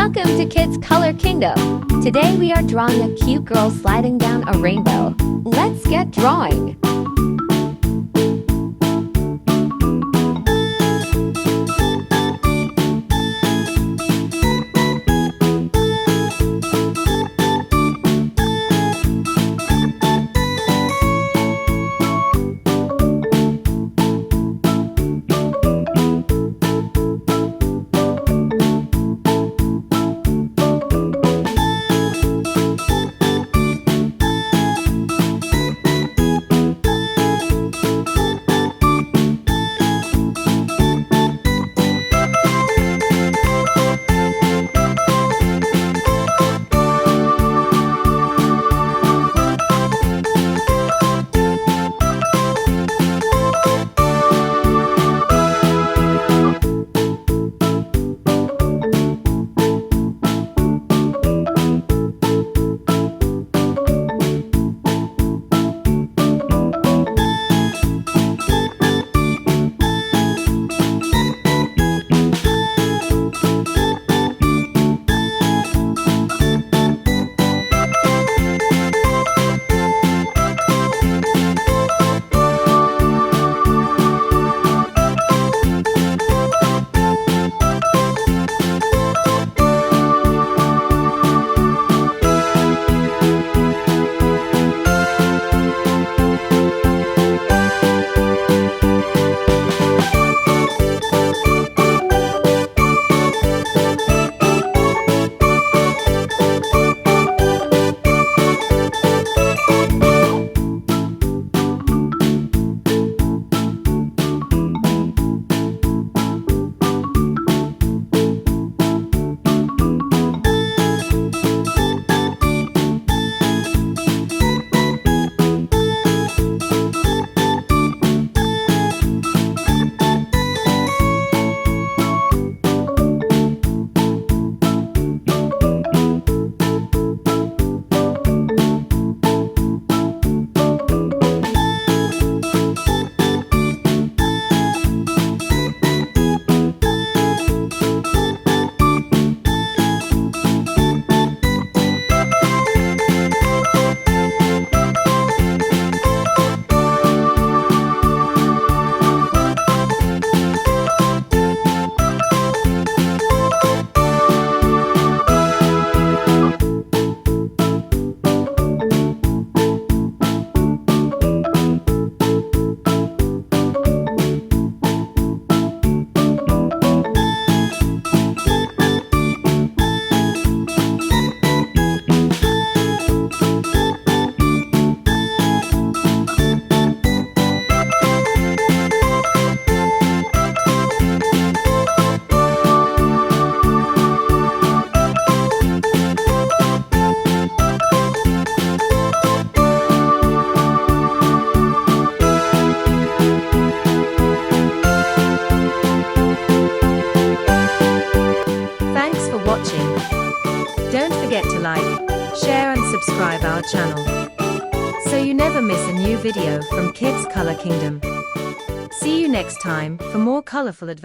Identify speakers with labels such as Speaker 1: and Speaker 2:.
Speaker 1: Welcome to Kids Color Kingdom. Today we are drawing a cute girl sliding down a rainbow. Let's get drawing.
Speaker 2: Don't forget to like, share and subscribe our channel, so you never miss a new video from Kids Color Kingdom. See you next time for more colorful adventures.